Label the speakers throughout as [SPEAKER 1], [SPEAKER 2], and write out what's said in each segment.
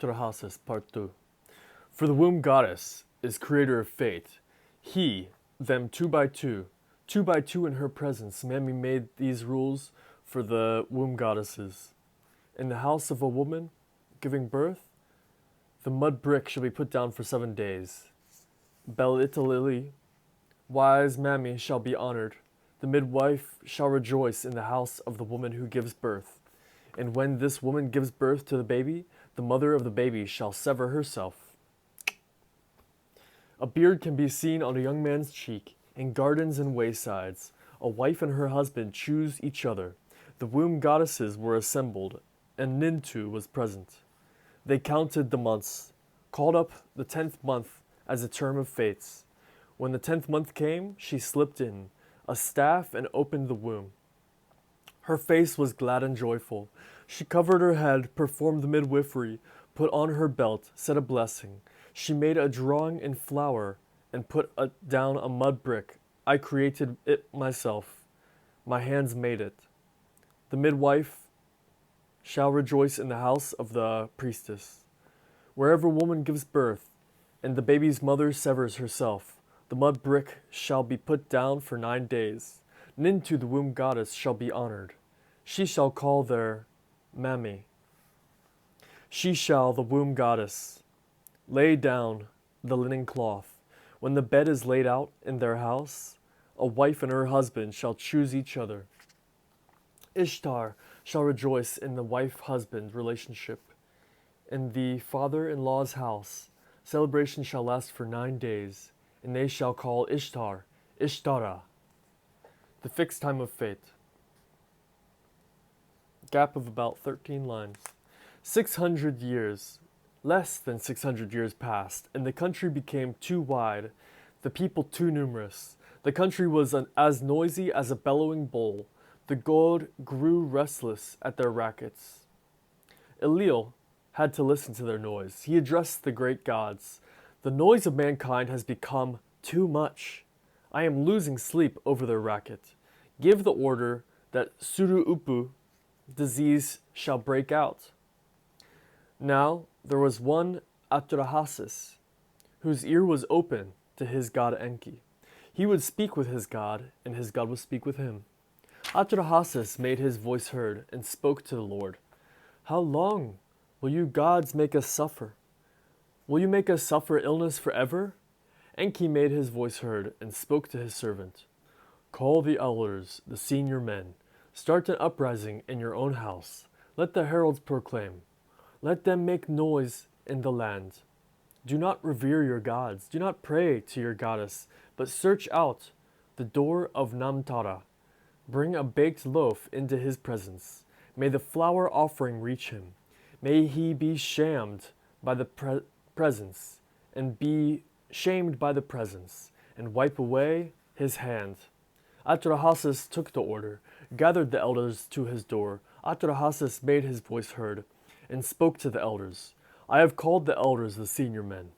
[SPEAKER 1] AtraHasis Part 2. For the womb goddess is creator of fate. He, them two by two in her presence, Mammy made these rules for the womb goddesses. In the house of a woman giving birth, the mud brick shall be put down for 7 days. Bel Italili, wise Mammy shall be honored. The midwife shall rejoice in the house of the woman who gives birth. And when this woman gives birth to the baby, the mother of the baby shall sever herself. A beard can be seen on a young man's cheek, in gardens and waysides. A wife and her husband choose each other. The womb goddesses were assembled, and Nintu was present. They counted the months, called up the 10th month as a term of fates. When the 10th month came, she slipped in a staff and opened the womb. Her face was glad and joyful. She covered her head, performed the midwifery, put on her belt, said a blessing. She made a drawing in flour and put down a mud brick. I created it myself. My hands made it. The midwife shall rejoice in the house of the priestess. Wherever woman gives birth, and the baby's mother severs herself, the mud brick shall be put down for 9 days. Nintu, the womb goddess, shall be honored. She shall call their Mammy. She shall, the womb goddess, lay down the linen cloth. When the bed is laid out in their house, a wife and her husband shall choose each other. Ishtar shall rejoice in the wife-husband relationship. In the father-in-law's house, celebration shall last for 9 days, and they shall call Ishtar, Ishtara. The fixed time of fate. Gap of about 13 lines. 600 years, less than 600 years passed, and the country became too wide, the people too numerous. The country was as noisy as a bellowing bull. The god grew restless at their rackets. Elil had to listen to their noise. He addressed the great gods. The noise of mankind has become too much. I am losing sleep over their racket. Give the order that Suruupu disease shall break out. Now there was one AtraHasis, whose ear was open to his god Enki. He would speak with his god, and his god would speak with him. AtraHasis made his voice heard and spoke to the Lord. How long will you gods make us suffer? Will you make us suffer illness forever? Enki made his voice heard and spoke to his servant. Call the elders, the senior men. Start an uprising in your own house. Let the heralds proclaim. Let them make noise in the land. Do not revere your gods. Do not pray to your goddess, but search out the door of Namtara. Bring a baked loaf into his presence. May the flour offering reach him. May he be shamed by the presence, and be shamed by the presence, and wipe away his hand. AtraHasis took the order, gathered the elders to his door. AtraHasis made his voice heard, and spoke to the elders. I have called the elders, the senior men.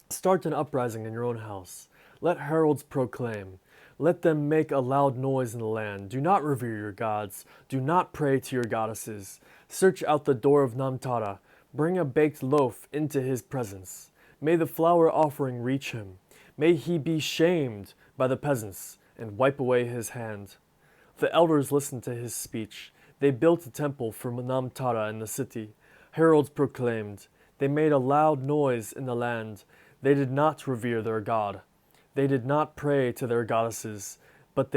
[SPEAKER 1] Start an uprising in your own house. Let heralds proclaim. Let them make a loud noise in the land. Do not revere your gods. Do not pray to your goddesses. Search out the door of Namtara. Bring a baked loaf into his presence. May the flour offering reach him. May he be shamed by the peasants, and wipe away his hand. The elders listened to his speech. They built a temple for Namtara in the city. Heralds proclaimed. They made a loud noise in the land. They did not revere their god. They did not pray to their goddesses, but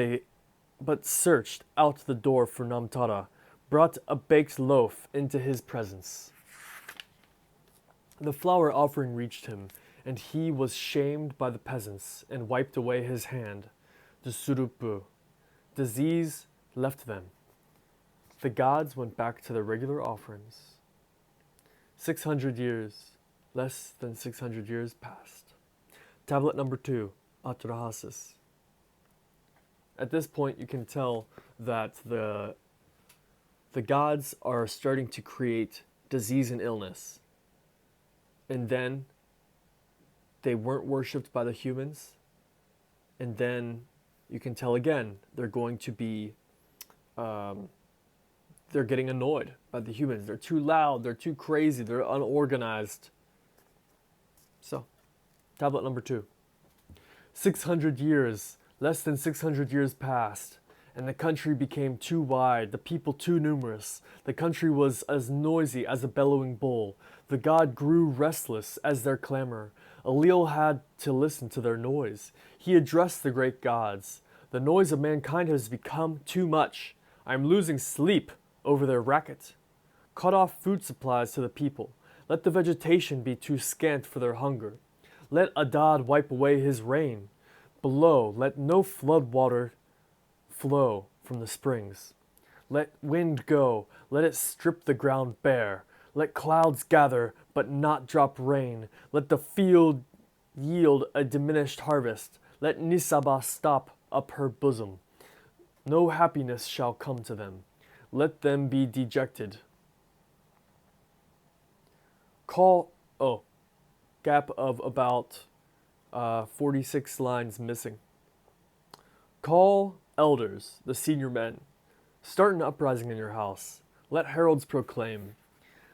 [SPEAKER 1] searched out the door for Namtara, brought a baked loaf into his presence. The flour offering reached him, and he was shamed by the peasants, and wiped away his hand. The Surupu. Disease left them. The gods went back to their regular offerings. 600 years, less than 600 years passed. Tablet number 2, AtraHasis. At this point, you can tell that the gods are starting to create disease and illness. And then they weren't worshipped by the humans. And then you can tell again, they're going to be they're getting annoyed by the humans. They're too loud, they're too crazy, they're unorganized. So, tablet number 2. 600 years, less than 600 years passed, and the country became too wide, the people too numerous. The country was as noisy as a bellowing bull. The god grew restless as their clamor. Elil had to listen to their noise. He addressed the great gods. The noise of mankind has become too much. I am losing sleep over their racket. Cut off food supplies to the people. Let the vegetation be too scant for their hunger. Let Adad wipe away his rain. Below, let no flood water flow from the springs. Let wind go, let it strip the ground bare. Let clouds gather, but not drop rain. Let the field yield a diminished harvest. Let Nisaba stop up her bosom. No happiness shall come to them. Let them be dejected. Gap of about 46 lines missing. Call elders, the senior men. Start an uprising in your house. Let heralds proclaim.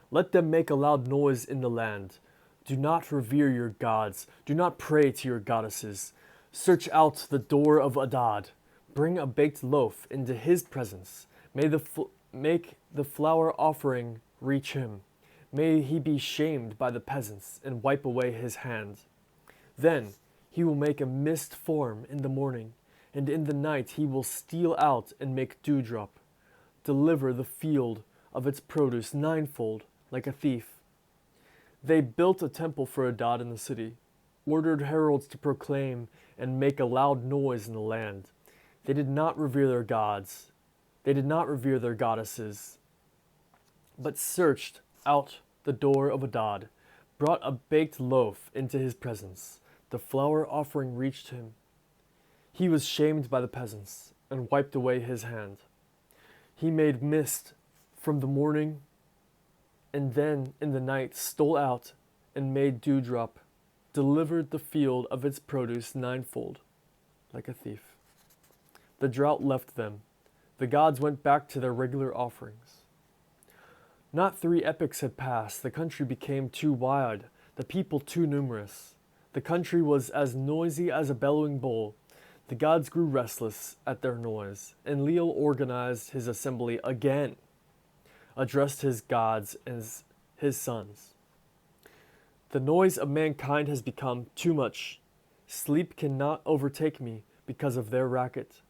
[SPEAKER 1] Let them make a loud noise in the land. Do not revere your gods. Do not pray to your goddesses. Search out the door of Adad. Bring a baked loaf into his presence. Make the flour offering reach him. May he be shamed by the peasants and wipe away his hand. Then he will make a mist form in the morning, and in the night he will steal out and make dewdrop. Deliver the field of its produce ninefold, like a thief. They built a temple for Adad in the city, ordered heralds to proclaim and make a loud noise in the land. They did not revere their gods. They did not revere their goddesses, but searched out the door of Adad, brought a baked loaf into his presence. The flour offering reached him. He was shamed by the peasants and wiped away his hand. He made mist from the morning, and then in the night stole out and made dewdrop, delivered the field of its produce ninefold, like a thief. The drought left them. The gods went back to their regular offerings. Not 3 epochs had passed. The country became too wide, the people too numerous. The country was as noisy as a bellowing bull. The gods grew restless at their noise. Enlil organized his assembly again, addressed his gods as his sons. The noise of mankind has become too much. Sleep cannot overtake me because of their racket.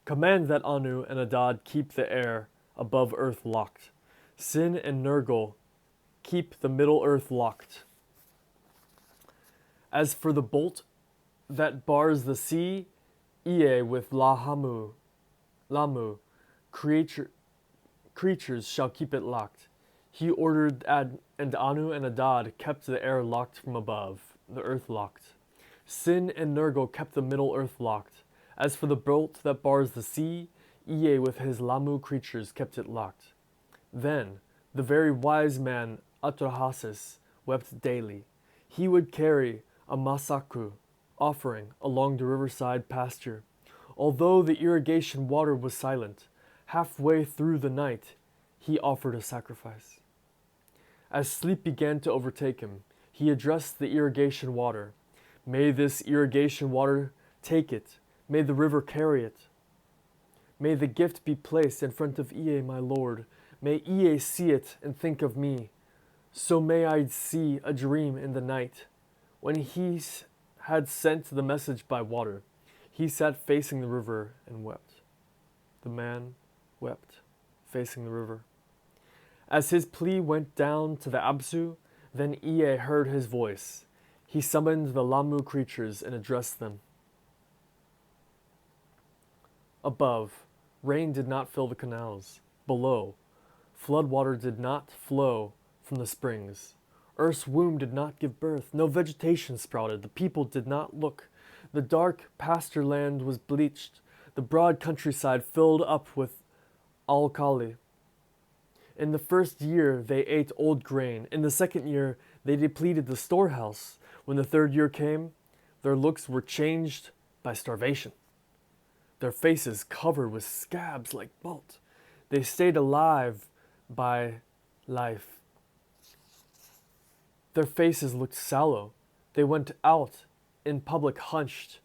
[SPEAKER 1] Command that Anu and Adad keep the air above earth locked. Sin and Nergal keep the middle earth locked. As for the bolt that bars the sea, Ie with Lamu, creatures shall keep it locked. He ordered, and Anu and Adad kept the air locked from above, the earth locked. Sin and Nergal kept the middle earth locked. As for the bolt that bars the sea, Ie with his Lamu creatures kept it locked. Then the very wise man AtraHasis wept daily. He would carry a masaku offering along the riverside pasture. Although the irrigation water was silent, halfway through the night he offered a sacrifice. As sleep began to overtake him, he addressed the irrigation water. May this irrigation water take it. May the river carry it. May the gift be placed in front of Ie, my lord. May Ie see it and think of me. So may I see a dream in the night. When he had sent the message by water, he sat facing the river and wept. The man wept, facing the river. As his plea went down to the Absu, then Ie heard his voice. He summoned the Lamu creatures and addressed them. Above, rain did not fill the canals. Below, flood water did not flow from the springs. Earth's womb did not give birth. No vegetation sprouted. The people did not look. The dark pasture land was bleached. The broad countryside filled up with alkali. In the first year, they ate old grain. In the second year, they depleted the storehouse. When the third year came, their looks were changed by starvation. Their faces covered with scabs like malt. They stayed alive by life. Their faces looked sallow. They went out in public hunched,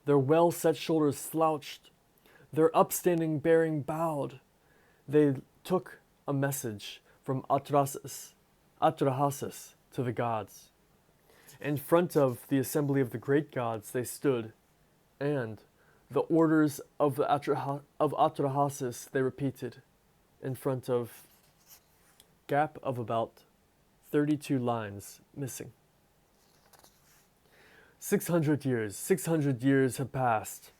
[SPEAKER 1] their well-set shoulders slouched, their upstanding bearing bowed. They took a message from AtraHasis to the gods. In front of the assembly of the great gods they stood, and the orders of AtraHasis they repeated in front of gap of about 32 lines missing. 600 years have passed.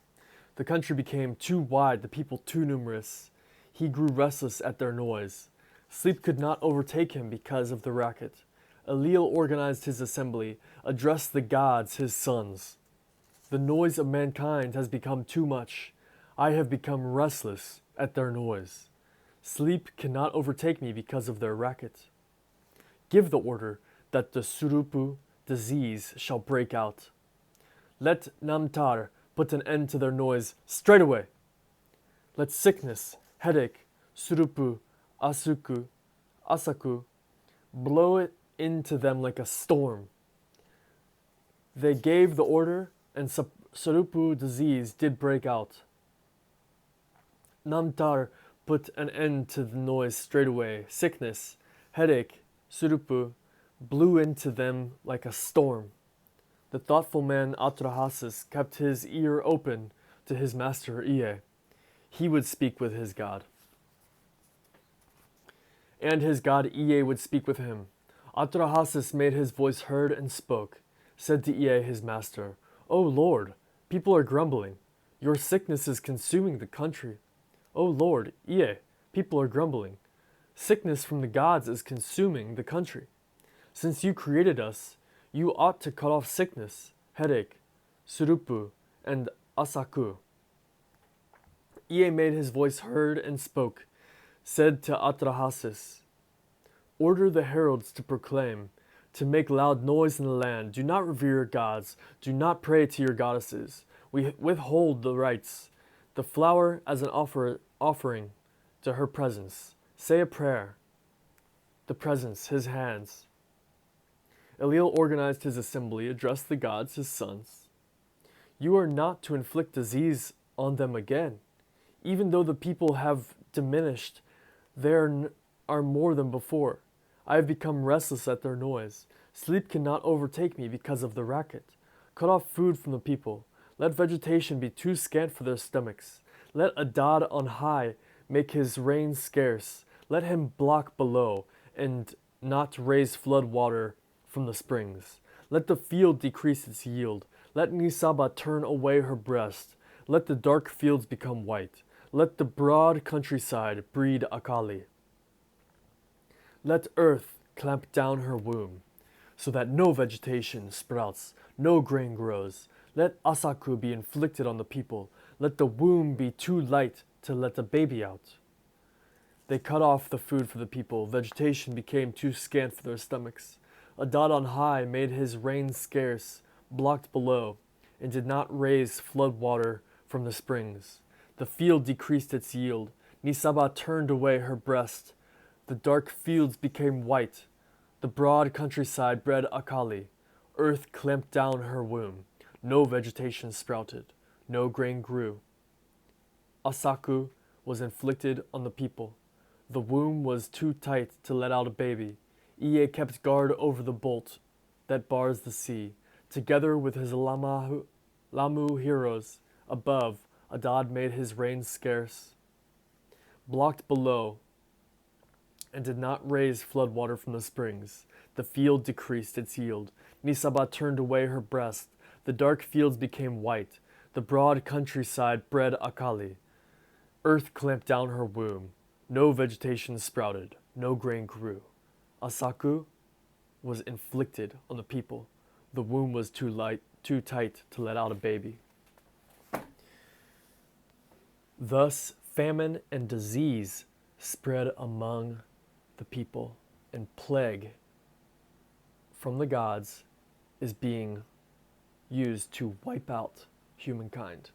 [SPEAKER 1] The country became too wide, the people too numerous. He grew restless at their noise. Sleep could not overtake him because of the racket. Eliel organized his assembly, addressed the gods, his sons. The noise of mankind has become too much. I have become restless at their noise. Sleep cannot overtake me because of their racket. Give the order that the Surupu disease shall break out. Let Namtar put an end to their noise straight away. Let sickness, headache, Surupu, Asaku, blow it into them like a storm. They gave the order, and Surupu disease did break out. Namtar put an end to the noise straight away. Sickness, headache, Surupu, blew into them like a storm. The thoughtful man AtraHasis kept his ear open to his master Ea. He would speak with his god. And his god Ea would speak with him. AtraHasis made his voice heard and spoke, said to Ea his master, O Lord, people are grumbling. Your sickness is consuming the country. O Lord, Ea, people are grumbling. Sickness from the gods is consuming the country. Since you created us, you ought to cut off sickness, headache, Surupu, and Asaku. Ea made his voice heard and spoke, said to AtraHasis, Order the heralds to proclaim, to make loud noise in the land. Do not revere your gods. Do not pray to your goddesses. We withhold the rites, the flower as an offering to her presence. Say a prayer. The presence, his hands. Eliel organized his assembly, addressed the gods, his sons. You are not to inflict disease on them again. Even though the people have diminished, there are more than before. I have become restless at their noise. Sleep cannot overtake me because of the racket. Cut off food from the people. Let vegetation be too scant for their stomachs. Let Adad on high make his rain scarce. Let him block below, and not raise flood water from the springs. Let the field decrease its yield. Let Nisaba turn away her breast. Let the dark fields become white. Let the broad countryside breed Akali. Let earth clamp down her womb, so that no vegetation sprouts, no grain grows. Let Asaku be inflicted on the people. Let the womb be too light to let a baby out. They cut off the food for the people. Vegetation became too scant for their stomachs. Adad on high made his rain scarce, blocked below, and did not raise flood water from the springs. The field decreased its yield. Nisaba turned away her breast. The dark fields became white. The broad countryside bred Akali. Earth clamped down her womb. No vegetation sprouted. No grain grew. Asaku was inflicted on the people. The womb was too tight to let out a baby. Ea kept guard over the bolt that bars the sea. Together with his Lamu heroes above, Adad made his rain scarce, blocked below, and did not raise flood water from the springs. The field decreased its yield. Nisaba turned away her breast. The dark fields became white. The broad countryside bred Akali. Earth clamped down her womb. No vegetation sprouted. No grain grew. Asaku was inflicted on the people. The womb was too tight to let out a baby. Thus, famine and disease spread among the people, and plague from the gods is being used to wipe out humankind.